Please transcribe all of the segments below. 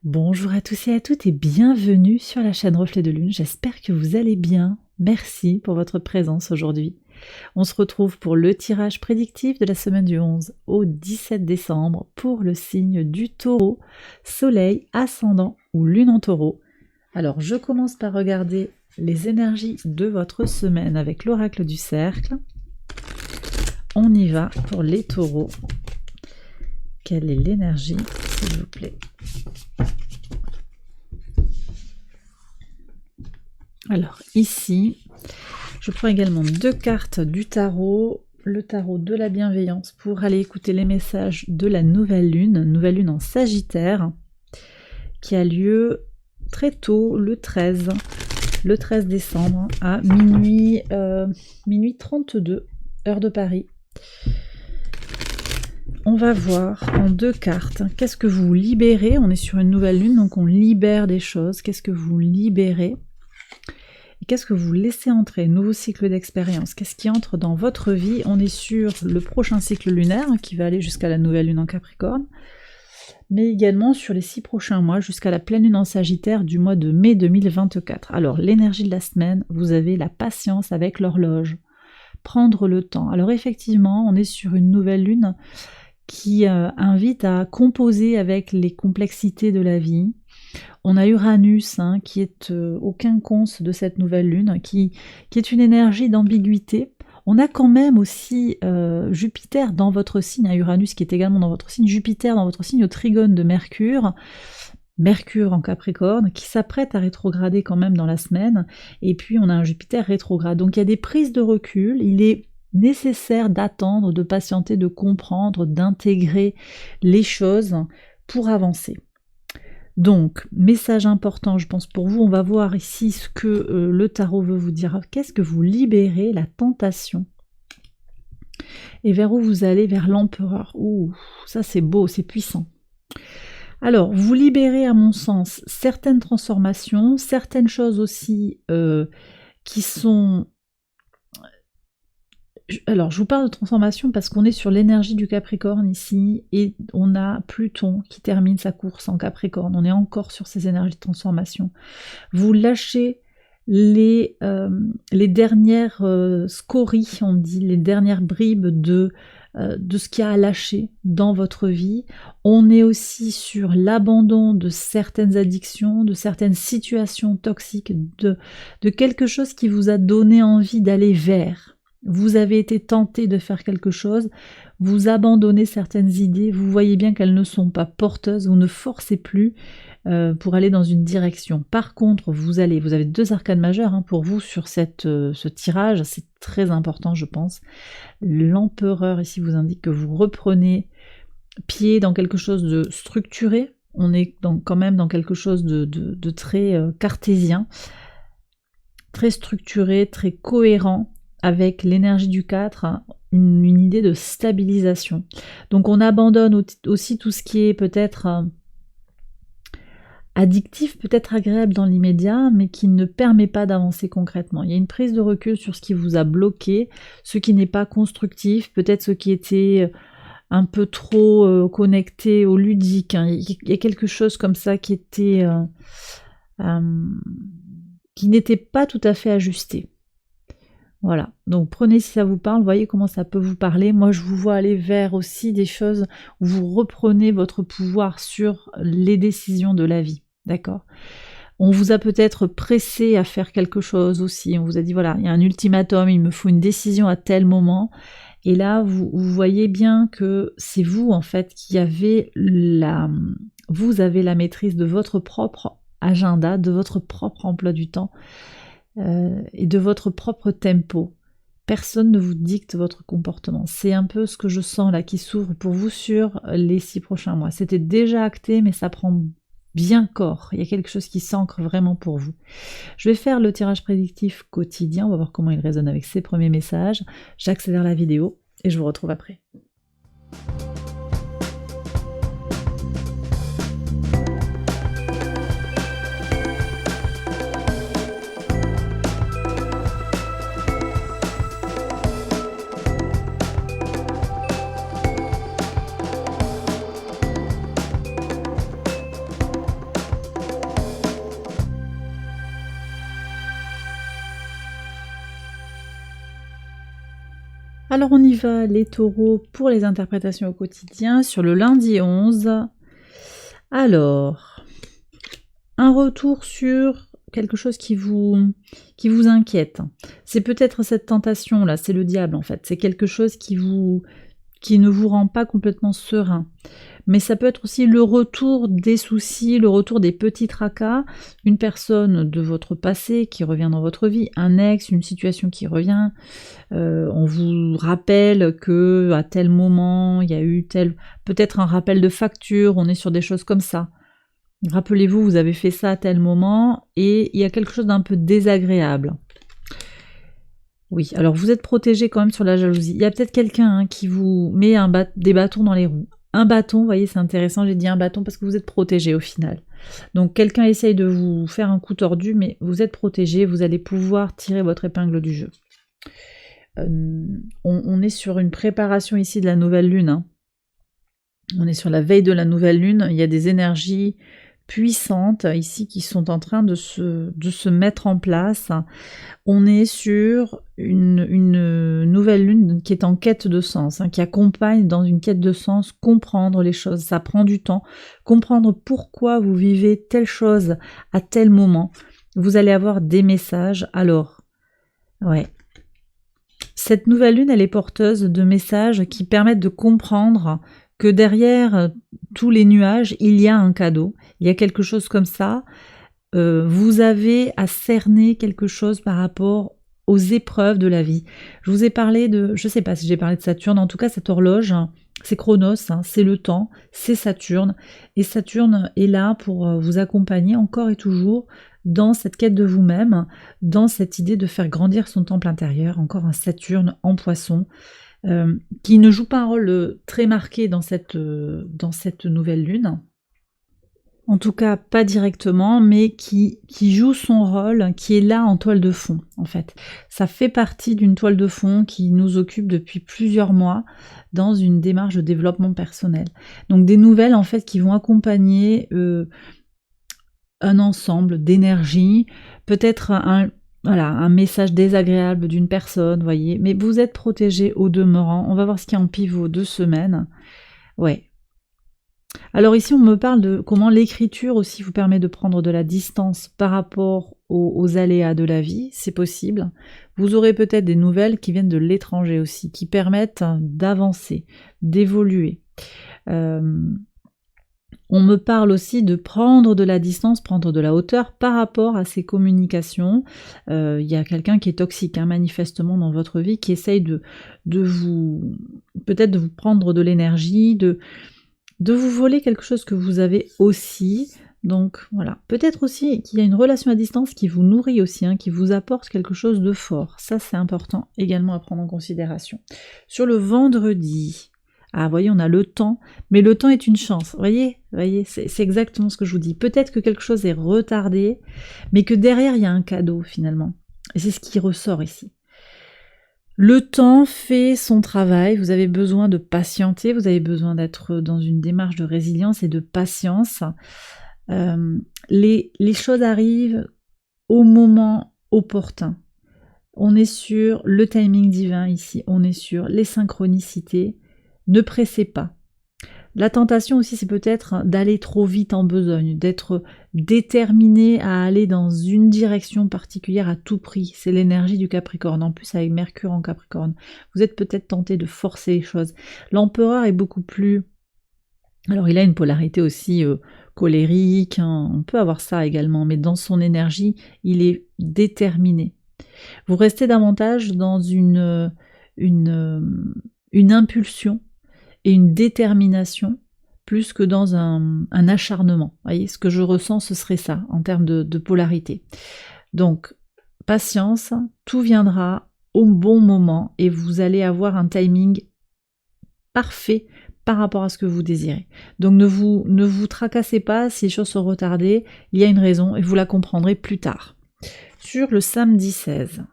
Bonjour à tous et à toutes et bienvenue sur la chaîne Reflet de Lune. J'espère que vous allez bien. Merci pour votre présence aujourd'hui. On se retrouve pour le tirage prédictif de la semaine du 11 au 17 décembre pour le signe du Taureau, Soleil, Ascendant ou Lune en Taureau. Alors je commence par regarder les énergies de votre semaine avec l'oracle du cercle. On y va pour les taureaux. Quelle est l'énergie, s'il vous plaît? Alors ici, je prends également 2 cartes du tarot, le tarot de la bienveillance pour aller écouter les messages de la nouvelle lune en Sagittaire, qui a lieu très tôt, le 13 décembre à minuit 32, heure de Paris. On va voir en 2 cartes, qu'est-ce que vous libérez? On est sur une nouvelle lune, donc on libère des choses. Qu'est-ce que vous libérez? Et qu'est-ce que vous laissez entrer? Nouveau cycle d'expérience. Qu'est-ce qui entre dans votre vie? On est sur le prochain cycle lunaire qui va aller jusqu'à la nouvelle lune en Capricorne, mais également sur les 6 prochains mois jusqu'à la pleine lune en Sagittaire du mois de mai 2024. Alors l'énergie de la semaine, vous avez la patience avec l'horloge. Prendre le temps. Alors effectivement, on est sur une nouvelle lune qui invite à composer avec les complexités de la vie. On a Uranus qui est au quinconce de cette nouvelle lune, qui est une énergie d'ambiguïté. On a quand même aussi Jupiter dans votre signe, Uranus qui est également dans votre signe, Jupiter dans votre signe au trigone de Mercure en Capricorne, qui s'apprête à rétrograder quand même dans la semaine, et puis on a un Jupiter rétrograde. Donc il y a des prises de recul, il est nécessaire d'attendre, de patienter, de comprendre, d'intégrer les choses pour avancer. Donc, message important, je pense pour vous, on va voir ici ce que le tarot veut vous dire. Qu'est-ce que vous libérez? La tentation. Et vers où vous allez? Vers l'empereur. Ouh, ça c'est beau, c'est puissant. Alors, vous libérez à mon sens certaines transformations, certaines choses aussi qui sont... Alors, je vous parle de transformation parce qu'on est sur l'énergie du Capricorne ici, et on a Pluton qui termine sa course en Capricorne. On est encore sur ces énergies de transformation. Vous lâchez les dernières scories, on dit, les dernières bribes de ce qu'il y a à lâcher dans votre vie. On est aussi sur l'abandon de certaines addictions, de certaines situations toxiques, de quelque chose qui vous a donné envie d'aller vers. Vous avez été tenté de faire quelque chose, vous abandonnez certaines idées, vous voyez bien qu'elles ne sont pas porteuses, vous ne forcez plus pour aller dans une direction. Par contre, vous avez 2 arcanes majeures pour vous sur ce tirage, c'est très important je pense. L'empereur ici vous indique que vous reprenez pied dans quelque chose de structuré, on est quand même dans quelque chose de très cartésien, très structuré, très cohérent, avec l'énergie du 4, une idée de stabilisation. Donc on abandonne aussi tout ce qui est peut-être addictif, peut-être agréable dans l'immédiat, mais qui ne permet pas d'avancer concrètement. Il y a une prise de recul sur ce qui vous a bloqué, ce qui n'est pas constructif, peut-être ce qui était un peu trop connecté au ludique. Il y a quelque chose comme ça qui était... qui n'était pas tout à fait ajusté. Voilà, donc prenez si ça vous parle, voyez comment ça peut vous parler. Moi je vous vois aller vers aussi des choses où vous reprenez votre pouvoir sur les décisions de la vie, d'accord? On vous a peut-être pressé à faire quelque chose aussi, on vous a dit voilà, il y a un ultimatum, il me faut une décision à tel moment, et là vous voyez bien que c'est vous en fait qui avez vous avez la maîtrise de votre propre agenda, de votre propre emploi du temps, et de votre propre tempo. Personne ne vous dicte votre comportement. C'est un peu ce que je sens là qui s'ouvre pour vous sur les 6 prochains mois. C'était déjà acté, mais ça prend bien corps. Il y a quelque chose qui s'ancre vraiment pour vous. Je vais faire le tirage prédictif quotidien. On va voir comment il résonne avec ces premiers messages. J'accélère la vidéo et je vous retrouve après. Alors on y va les taureaux pour les interprétations au quotidien sur le lundi 11. Alors, un retour sur quelque chose qui vous inquiète. C'est peut-être cette tentation là, c'est le diable en fait. C'est quelque chose qui ne vous rend pas complètement serein. Mais ça peut être aussi le retour des soucis, le retour des petits tracas, une personne de votre passé qui revient dans votre vie, un ex, une situation qui revient, on vous rappelle que à tel moment, il y a eu peut-être un rappel de facture, on est sur des choses comme ça. Rappelez-vous, vous avez fait ça à tel moment, et il y a quelque chose d'un peu désagréable. Oui, alors vous êtes protégé quand même sur la jalousie. Il y a peut-être quelqu'un qui vous met des bâtons dans les roues. Un bâton, vous voyez, c'est intéressant, j'ai dit un bâton parce que vous êtes protégé au final. Donc quelqu'un essaye de vous faire un coup tordu, mais vous êtes protégé, vous allez pouvoir tirer votre épingle du jeu. On est sur une préparation ici de la nouvelle lune. Hein. On est sur la veille de la nouvelle lune, il y a des énergies puissantes ici qui sont en train de se mettre en place. On est sur une nouvelle lune qui est en quête de sens, qui accompagne dans une quête de sens, comprendre les choses, ça prend du temps, comprendre pourquoi vous vivez telle chose à tel moment. Vous allez avoir des messages, alors, ouais. Cette nouvelle lune, elle est porteuse de messages qui permettent de comprendre que derrière tous les nuages, il y a un cadeau, il y a quelque chose comme ça. Vous avez à cerner quelque chose par rapport aux épreuves de la vie. Je vous ai parlé je ne sais pas si j'ai parlé de Saturne, en tout cas cette horloge, c'est Chronos, c'est le temps, c'est Saturne, et Saturne est là pour vous accompagner encore et toujours dans cette quête de vous-même, dans cette idée de faire grandir son temple intérieur, encore un Saturne en Poisson, qui ne joue pas un rôle très marqué dans cette nouvelle lune, en tout cas pas directement, mais qui joue son rôle, qui est là en toile de fond, en fait. Ça fait partie d'une toile de fond qui nous occupe depuis plusieurs mois dans une démarche de développement personnel. Donc des nouvelles, en fait, qui vont accompagner un ensemble d'énergie, peut-être un message désagréable d'une personne, voyez, mais vous êtes protégé au demeurant. On va voir ce qu'il y a en pivot 2 semaines. Ouais. Alors ici, on me parle de comment l'écriture aussi vous permet de prendre de la distance par rapport aux aléas de la vie, c'est possible. Vous aurez peut-être des nouvelles qui viennent de l'étranger aussi, qui permettent d'avancer, d'évoluer. On me parle aussi de prendre de la distance, prendre de la hauteur par rapport à ces communications. Il y a quelqu'un qui est toxique, manifestement, dans votre vie, qui essaye de vous, peut-être de vous prendre de l'énergie, de vous voler quelque chose que vous avez aussi. Donc voilà, peut-être aussi qu'il y a une relation à distance qui vous nourrit aussi, qui vous apporte quelque chose de fort. Ça, c'est important également à prendre en considération. Sur le vendredi, vous voyez, on a le temps, mais le temps est une chance. Vous voyez, c'est exactement ce que je vous dis. Peut-être que quelque chose est retardé, mais que derrière, il y a un cadeau finalement. Et c'est ce qui ressort ici. Le temps fait son travail, vous avez besoin de patienter, vous avez besoin d'être dans une démarche de résilience et de patience. Les choses arrivent au moment opportun. On est sur le timing divin ici, on est sur les synchronicités. Ne pressez pas. La tentation aussi, c'est peut-être d'aller trop vite en besogne, d'être déterminé à aller dans une direction particulière à tout prix. C'est l'énergie du Capricorne. En plus, avec Mercure en Capricorne, vous êtes peut-être tenté de forcer les choses. L'empereur est beaucoup plus... Alors, il a une polarité aussi colérique, on peut avoir ça également, mais dans son énergie, il est déterminé. Vous restez davantage dans une impulsion et une détermination plus que dans un acharnement. Vous voyez, ce que je ressens, ce serait ça en termes de polarité. Donc, patience, tout viendra au bon moment et vous allez avoir un timing parfait par rapport à ce que vous désirez. Donc ne vous tracassez pas si les choses sont retardées, il y a une raison et vous la comprendrez plus tard. Sur le samedi 16.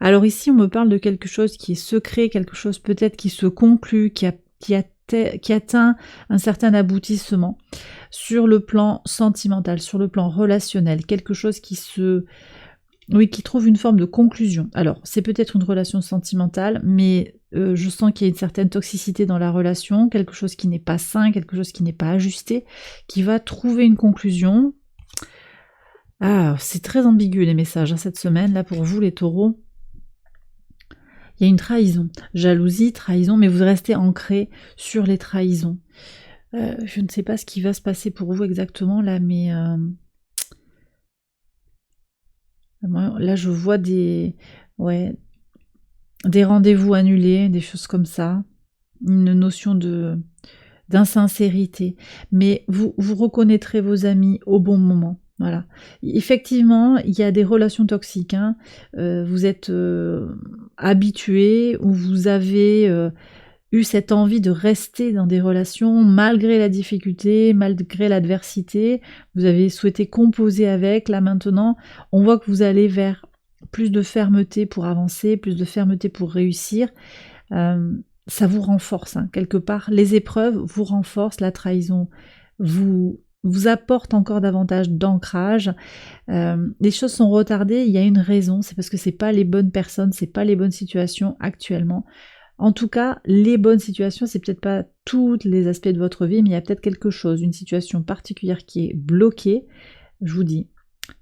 Alors ici, on me parle de quelque chose qui est secret, quelque chose peut-être qui se conclut, qui atteint un certain aboutissement sur le plan sentimental, sur le plan relationnel, quelque chose qui se Oui, qui trouve une forme de conclusion. Alors, c'est peut-être une relation sentimentale, mais je sens qu'il y a une certaine toxicité dans la relation, quelque chose qui n'est pas sain, quelque chose qui n'est pas ajusté, qui va trouver une conclusion. Ah, c'est très ambigu les messages cette semaine, là pour vous les taureaux. Il y a une trahison, jalousie, trahison, mais vous restez ancré sur les trahisons. Je ne sais pas ce qui va se passer pour vous exactement là, mais là je vois des rendez-vous annulés, des choses comme ça, une notion d'insincérité. Mais vous reconnaîtrez vos amis au bon moment. Voilà. Effectivement, il y a des relations toxiques. Hein. Vous êtes habitué ou vous avez eu cette envie de rester dans des relations malgré la difficulté, malgré l'adversité. Vous avez souhaité composer avec. Là maintenant, on voit que vous allez vers plus de fermeté pour avancer, plus de fermeté pour réussir. Ça vous renforce, hein, quelque part. Les épreuves vous renforcent, la trahison vous apporte encore davantage d'ancrage. Les choses sont retardées, il y a une raison, c'est parce que c'est pas les bonnes personnes, c'est pas les bonnes situations actuellement. En tout cas, les bonnes situations, c'est peut-être pas tous les aspects de votre vie, mais il y a peut-être quelque chose, une situation particulière qui est bloquée. Je vous dis,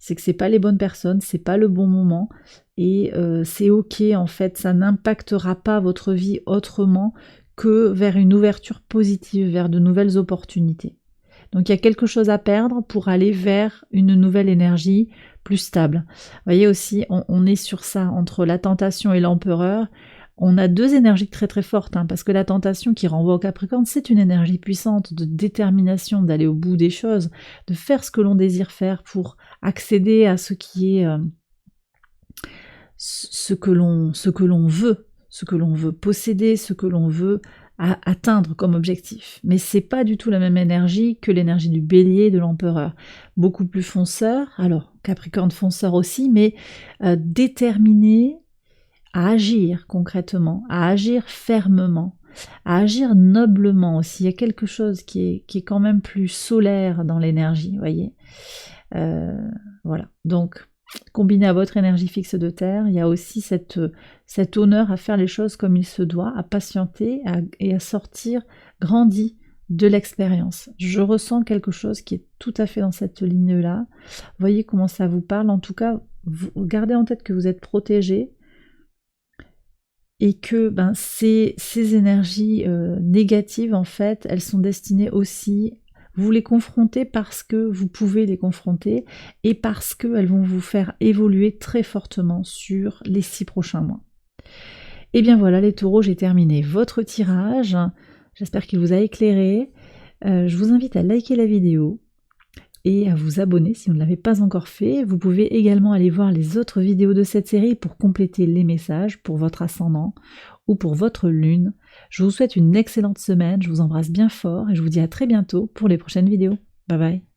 c'est que c'est pas les bonnes personnes, c'est pas le bon moment, et c'est ok en fait, ça n'impactera pas votre vie autrement que vers une ouverture positive, vers de nouvelles opportunités. Donc il y a quelque chose à perdre pour aller vers une nouvelle énergie plus stable. Vous voyez aussi, on est sur ça, entre la tentation et l'empereur. On a deux énergies très très fortes, hein, parce que la tentation qui renvoie au Capricorne, c'est une énergie puissante de détermination, d'aller au bout des choses, de faire ce que l'on désire faire pour accéder à ce qui est ce que l'on veut posséder, ce que l'on veut atteindre comme objectif. Mais c'est pas du tout la même énergie que l'énergie du Bélier, de l'Empereur. Beaucoup plus fonceur, alors Capricorne fonceur aussi, mais déterminé à agir concrètement, à agir fermement, à agir noblement aussi. Il y a quelque chose qui est quand même plus solaire dans l'énergie, vous voyez. Voilà, donc combiné à votre énergie fixe de terre, il y a aussi cet honneur à faire les choses comme il se doit, à patienter et à sortir grandi de l'expérience. Je ressens quelque chose qui est tout à fait dans cette ligne-là. Voyez comment ça vous parle. En tout cas, gardez en tête que vous êtes protégé et que ces énergies négatives, en fait, elles sont destinées aussi, vous les confrontez parce que vous pouvez les confronter et parce qu'elles vont vous faire évoluer très fortement sur les 6 prochains mois. Et bien voilà les taureaux, j'ai terminé votre tirage. J'espère qu'il vous a éclairé. Je vous invite à liker la vidéo et à vous abonner si vous ne l'avez pas encore fait. Vous pouvez également aller voir les autres vidéos de cette série pour compléter les messages pour votre ascendant ou pour votre lune. Je vous souhaite une excellente semaine, je vous embrasse bien fort et je vous dis à très bientôt pour les prochaines vidéos. Bye bye.